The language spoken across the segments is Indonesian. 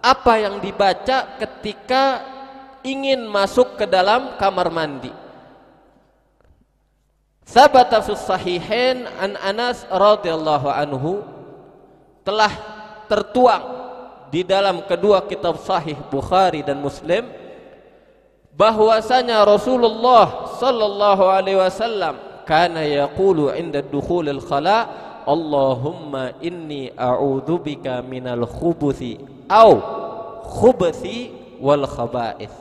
apa yang dibaca ketika ingin masuk ke dalam kamar mandi. Sabata fi sahihain an Anas radhiyallahu anhu, telah tertuang di dalam kedua kitab sahih Bukhari dan Muslim bahwasanya Rasulullah sallallahu alaihi wasallam kana yaqulu 'inda dukhulil khala, Allahumma inni a'udzubika minal khubuthi au khubuthi wal khaba'ith.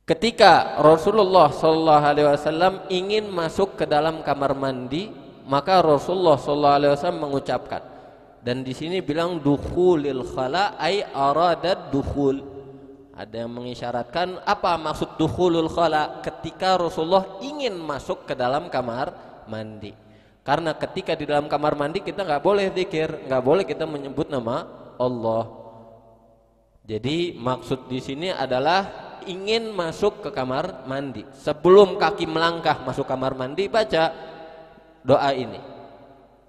Ketika Rasulullah sallallahu alaihi wasallam ingin masuk ke dalam kamar mandi, maka Rasulullah sallallahu alaihi wasallam mengucapkan, dan di sini bilang dukhulil khala ay aradad dukhul. Ada yang mengisyaratkan apa maksud dukhulul khala, ketika Rasulullah ingin masuk ke dalam kamar mandi. Karena ketika di dalam kamar mandi kita nggak boleh zikir, nggak boleh kita menyebut nama Allah. Jadi maksud di sini adalah ingin masuk ke kamar mandi. Sebelum kaki melangkah masuk kamar mandi, baca doa ini.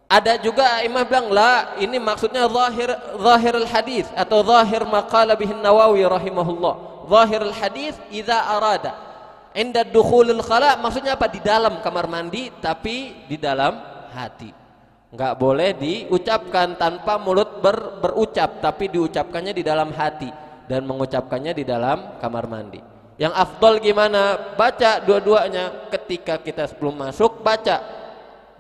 Ada juga imam bilang la, ini maksudnya zahir al-hadis atau zahir maqala bihi Nawawi rahimahullah. Zahir al-hadis idza arada inda dukhulil khala, maksudnya apa? Di dalam kamar mandi tapi di dalam hati. Enggak boleh diucapkan tanpa mulut berucap, tapi diucapkannya di dalam hati dan mengucapkannya di dalam kamar mandi. Yang afdal gimana? Baca dua-duanya. Ketika kita sebelum masuk, baca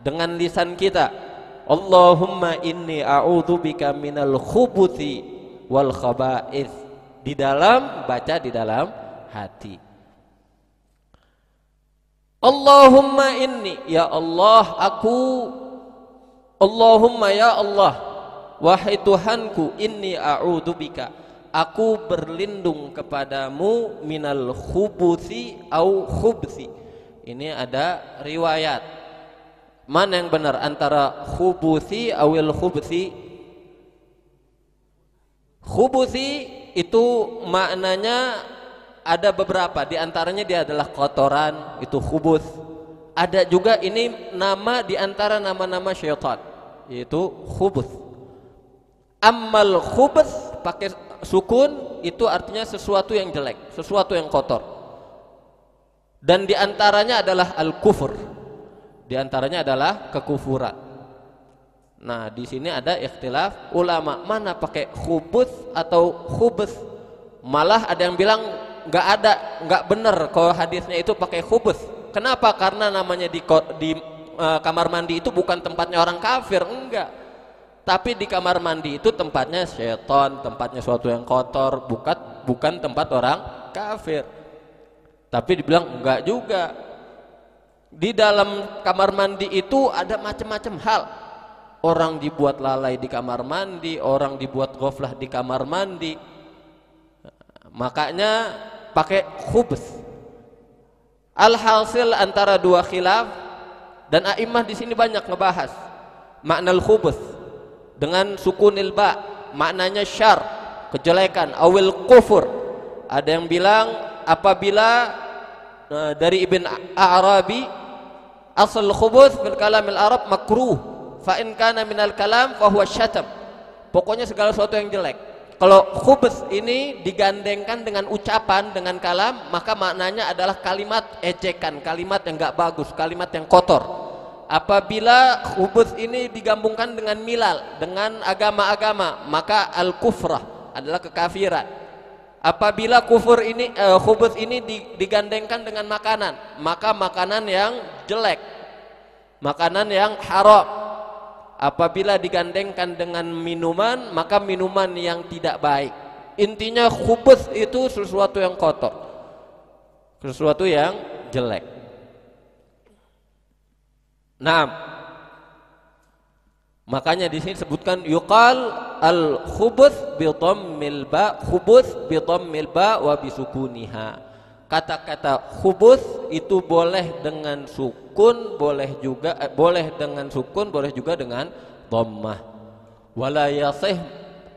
dengan lisan kita, Allahumma inni a'udzubika minal khubuthi wal khaba'ith. Di dalam, baca di dalam hati. Allahumma inni, ya Allah, Allahumma ya Allah, wahai Tuhanku, inni a'udzubika, aku berlindung kepadamu minal khubuthi au khubthi. Ini ada riwayat. Mana yang benar antara khubuthi awil khubthi? Khubuthi itu maknanya ada beberapa, di antaranya dia adalah kotoran, itu khubuth. Ada juga ini nama di antara nama-nama syaitan, yaitu khubuth. Ammal khubuth pakai sukun itu artinya sesuatu yang jelek, sesuatu yang kotor. Dan diantaranya adalah al-kufur, diantaranya adalah kekufuran. Nah, di sini ada ikhtilaf ulama, mana pakai khubuth atau khubuth. Malah ada yang bilang nggak benar kalau hadisnya itu pakai khubuth. Kenapa? Karena namanya di kamar mandi itu bukan tempatnya orang kafir, enggak. Tapi di kamar mandi itu tempatnya syaitan, tempatnya suatu yang kotor, bukan tempat orang kafir. Tapi dibilang enggak juga. Di dalam kamar mandi itu ada macam-macam hal. Orang dibuat lalai di kamar mandi, orang dibuat ghaflah di kamar mandi. Makanya pakai khubus. Alhasil antara dua khilaf, dan a'immah di sini banyak ngebahas makna al-khubus. Dengan sukunil ba, maknanya syar, kejelekan, awil kufur. Ada yang bilang apabila dari Ibn Arabi, asal khubus fil kalamil Arab makruh, fa in kana minal kalam fa huwa syatam. Pokoknya segala sesuatu yang jelek. Kalau khubus ini digandengkan dengan ucapan, dengan kalam, maka maknanya adalah kalimat ejekan, kalimat yang enggak bagus, kalimat yang kotor. Apabila khubus ini digabungkan dengan milal, dengan agama-agama, maka al-kufrah adalah kekafiran. Apabila kufur ini khubus ini digandengkan dengan makanan, maka makanan yang jelek, makanan yang haram. Apabila digandengkan dengan minuman, maka minuman yang tidak baik. Intinya khubus itu sesuatu yang kotor, sesuatu yang jelek. Nah, makanya di sini disebutkan yuqal al khubuth bi dhammil ba, khubuth bi dhammil ba wa bi sukuniha. Kata-kata khubuth itu boleh dengan sukun, boleh dengan sukun, boleh juga dengan dhammah. Wala yasih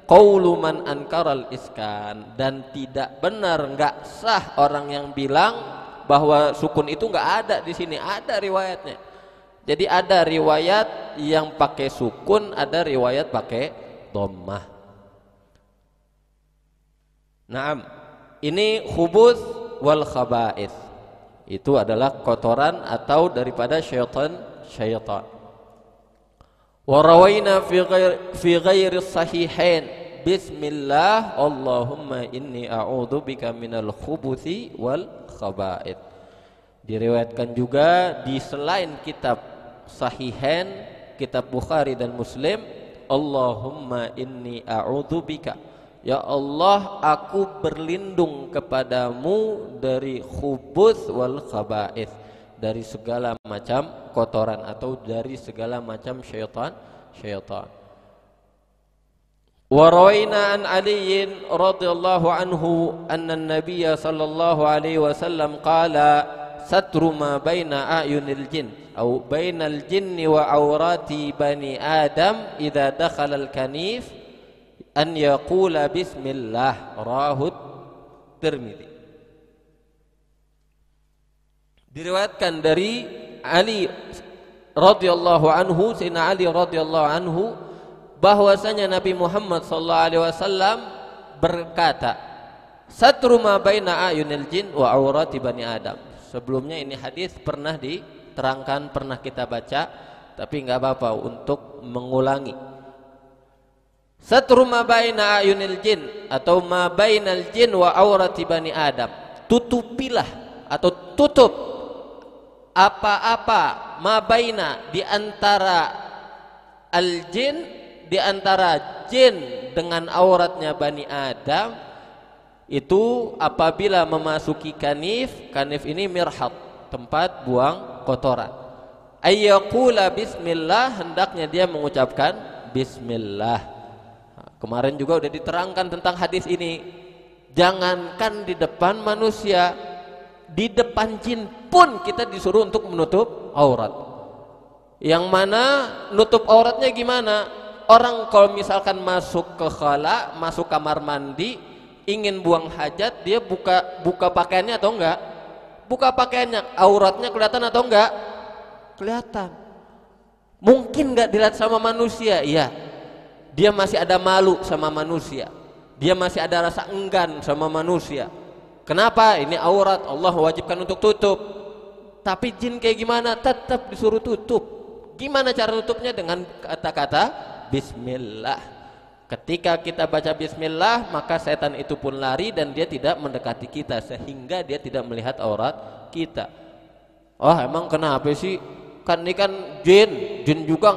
qaulu man ankaral iskan, dan tidak benar, enggak sah orang yang bilang bahwa sukun itu enggak ada di sini. Ada riwayatnya. Jadi ada riwayat yang pakai sukun, ada riwayat pakai dhammah. Naam, ini khubuts wal khaba'ith. Itu adalah kotoran atau daripada syaitan. Wa rawaina fi ghairi sahihain bismillah Allahumma inni a'udzubika minal khubuthi wal khaba'ith. Diriwayatkan juga di selain kitab sahihain, kitab Bukhari dan Muslim, Allahumma inni a'udzubika, ya Allah aku berlindung kepadamu dari khubuts wal khaba'ith, dari segala macam kotoran atau dari segala macam syaitan. Wa rawaina an Ali radhiyallahu anhu anna an-nabiy sallallahu alaihi wasallam qala satru ma baina a'yunil jin atau bainal jinni wa awrati bani adam idza dakhala al-kanif an yaqula bismillah, rawahu Tirmidzi. Diriwayatkan dari Ali radhiyallahu anhu, Sayyidina Ali radhiyallahu anhu, bahwasanya Nabi Muhammad sallallahu alaihi wasallam berkata, satru ma baina ayunil jin wa aurati bani adam. Sebelumnya ini hadis pernah diterangkan, pernah kita baca, tapi enggak apa-apa untuk mengulangi. Satru ma baina ayunil jin atau ma bainal jin wa aurati bani adam. Tutupilah atau tutup apa-apa ma baina di antara al-jin, di antara jin dengan auratnya bani Adam, itu apabila memasuki kanif. Kanif ini mirhat, tempat buang kotoran. Ayyaqula bismillah, hendaknya dia mengucapkan bismillah. Kemarin juga udah diterangkan tentang hadis ini. Jangankan di depan manusia, di depan jin pun kita disuruh untuk menutup aurat. Yang mana nutup auratnya gimana? Orang kalau misalkan masuk ke khala, masuk kamar mandi, ingin buang hajat, dia buka pakaiannya atau enggak? Buka pakaiannya, auratnya kelihatan atau enggak? Kelihatan. Mungkin enggak dilihat sama manusia? Iya. Dia masih ada malu sama manusia. Dia masih ada rasa enggan sama manusia. Kenapa? Ini aurat, Allah wajibkan untuk tutup. Tapi jin kayak gimana? Tetap disuruh tutup. Gimana cara tutupnya? Dengan kata-kata bismillah. Ketika kita baca bismillah, maka setan itu pun lari dan dia tidak mendekati kita, sehingga dia tidak melihat aurat kita. Oh, emang kenapa sih? Kan ini kan jin juga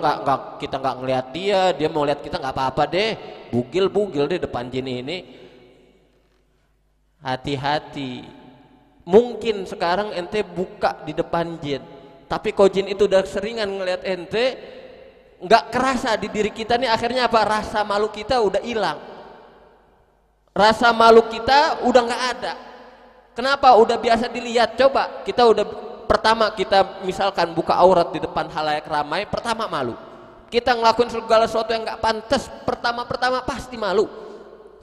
kita nggak ngelihat dia mau lihat kita nggak apa-apa deh, bugil deh depan jin ini. Hati-hati, mungkin sekarang ente buka di depan jin, tapi kalau jin itu udah seringan ngelihat ente, nggak kerasa di diri kita nih, akhirnya apa? Rasa malu kita udah hilang, rasa malu kita udah nggak ada. Kenapa? Udah biasa dilihat. Coba kita udah pertama kita misalkan buka aurat di depan halayak ramai, pertama malu. Kita ngelakuin segala sesuatu yang nggak pantas, pertama pasti malu.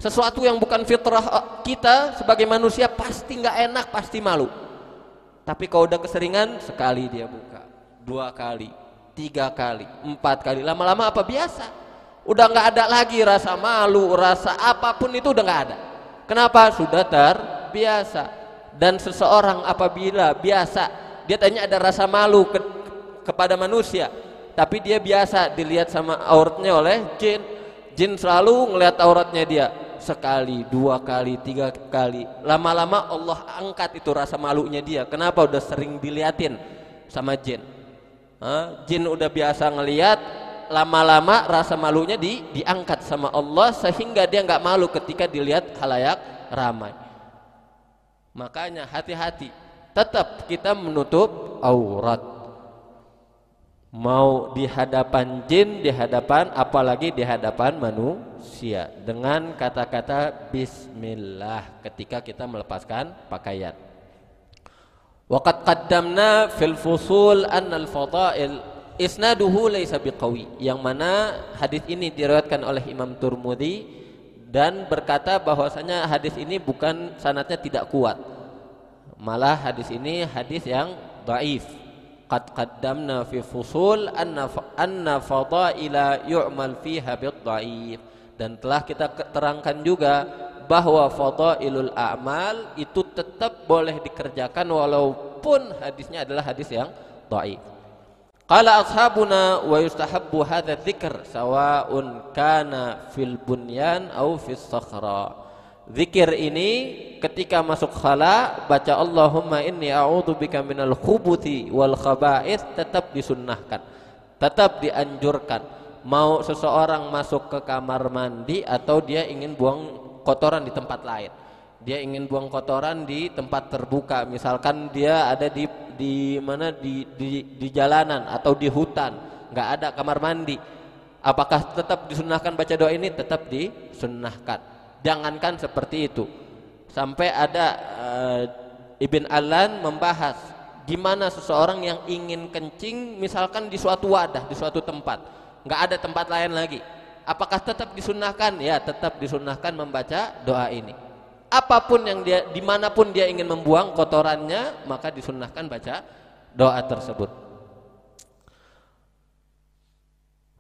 Sesuatu yang bukan fitrah kita sebagai manusia pasti nggak enak, pasti malu. Tapi kalau udah keseringan, sekali dia buka, 2 kali, 3 kali, 4 kali, lama-lama apa? Biasa. Udah nggak ada lagi rasa malu, rasa apapun itu udah nggak ada. Kenapa? Sudah terbiasa. Dan seseorang apabila biasa, dia tanya ada rasa malu kepada manusia, tapi dia biasa dilihat sama auratnya oleh jin. Jin selalu ngelihat auratnya dia. Sekali, 2 kali, 3 kali, lama-lama Allah angkat itu rasa malunya dia. Kenapa? Udah sering diliatin sama jin. Jin udah biasa ngelihat, lama-lama rasa malunya diangkat sama Allah, sehingga dia nggak malu ketika dilihat khalayak ramai. Makanya hati-hati, tetap kita menutup aurat. Mau di hadapan jin, di hadapan apalagi di hadapan manusia, dengan kata-kata bismillah ketika kita melepaskan pakaian. Waqad qaddamna fil fusul anna al-fadail isnaduhu laysa biqawi, yang mana hadis ini diriwayatkan oleh Imam Tirmidzi dan berkata bahwasanya hadis ini bukan sanadnya tidak kuat, malah hadis ini hadis yang dhaif. Qad qaddamna fi fusul anna fadaila yu'mal fiha bid-dhaif, dan telah kita terangkan juga bahwa fadailul a'mal itu tetap boleh dikerjakan walaupun hadisnya adalah hadis yang dhaif. Qala ashabuna wa yustahabbu hadza dzikr sawa'un kana fil bunyan aw fis sakhra. Zikir ini ketika masuk khala baca Allahumma inni a'udzubika minal khubuthi wal khaba'ith tetap disunnahkan, tetap dianjurkan. Mau seseorang masuk ke kamar mandi atau dia ingin buang kotoran di tempat lain, dia ingin buang kotoran di tempat terbuka, misalkan dia ada di mana di jalanan atau di hutan, nggak ada kamar mandi, apakah tetap disunnahkan baca doa ini? Tetap disunnahkan. Jangankan seperti itu, sampai ada Ibn Allan membahas gimana seseorang yang ingin kencing misalkan di suatu wadah, di suatu tempat, nggak ada tempat lain lagi, apakah tetap disunnahkan? Ya, tetap disunnahkan membaca doa ini. Apapun yang dia, dimanapun dia ingin membuang kotorannya, maka disunnahkan baca doa tersebut.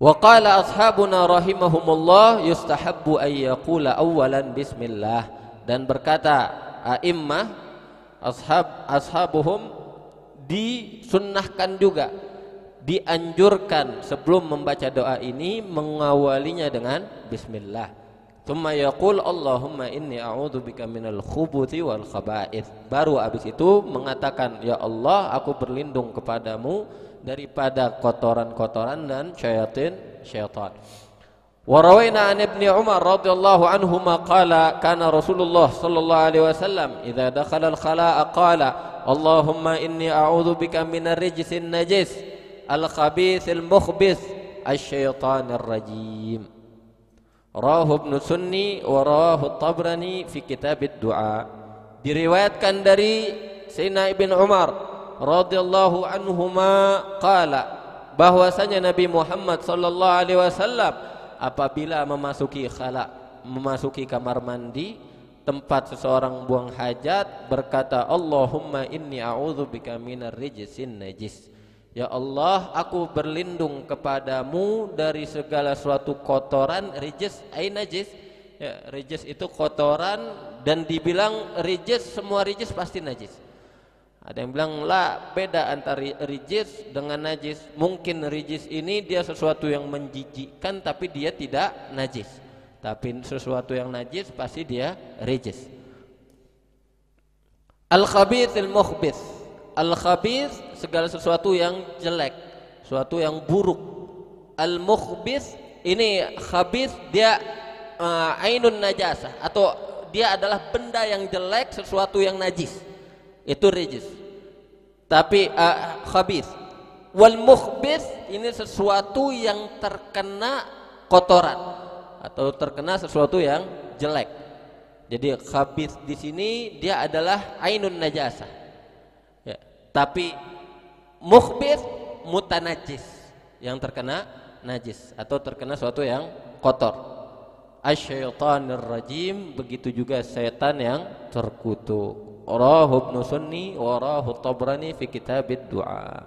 Wa qala ashabuna rahimahumullah yustahabbu ay yaqula awwalan bismillah, dan berkata a'immah ashabuhum disunnahkan juga, dianjurkan sebelum membaca doa ini mengawalinya dengan bismillah. Tsumma yaqul Allahumma inni a'udzubika minal khubuthi wal khaba'ith. Baru habis itu mengatakan, ya Allah, aku berlindung kepadamu daripada kotoran-kotoran dan syaitan. Wa rawaina an Ibnu Umar radhiyallahu anhuma qala kana Rasulullah sallallahu alaihi wasallam idza dakhala al-khala'a qala Allahumma inni a'udzubika minar rijsin najis al-khabithil mukhbith asy-syaitanir rajim. Rawahu Ibnu Sunni wa rawahu Tabrani fi kitab ad-du'a. Diriwayatkan dari Sayyidina Ibnu Umar radhiyallahu anhuma qala, bahwasanya Nabi Muhammad sallallahu alaihi wasallam apabila memasuki khala, memasuki kamar mandi, tempat seseorang buang hajat, berkata Allahumma inni a'udzubika minar rijsin najis. Ya Allah, aku berlindung kepadamu dari segala suatu kotoran. Rijis ay najis, ya, rijis itu kotoran, dan dibilang rijis, semua rijis pasti najis. Ada yang bilang lah, beda antara rijis dengan najis. Mungkin rijis ini dia sesuatu yang menjijikkan tapi dia tidak najis, tapi sesuatu yang najis pasti dia rijis. Al-khabithil mukhbith, al-khabith segala sesuatu yang jelek, sesuatu yang buruk. Al-mukhbith ini khabith, dia ainun najasah, atau dia adalah benda yang jelek, sesuatu yang najis, itu rijis. Tapi khabith wal mukhbith ini sesuatu yang terkena kotoran atau terkena sesuatu yang jelek. Jadi khabith di sini dia adalah ainun najasah, ya. Tapi mukhbith mutanajis, yang terkena najis atau terkena sesuatu yang kotor. Asy-syaitanir rajim, begitu juga setan yang terkutuk. Rawahu Ibnu Sunni wa rawahu Tabrani fi kitab ad-du'a.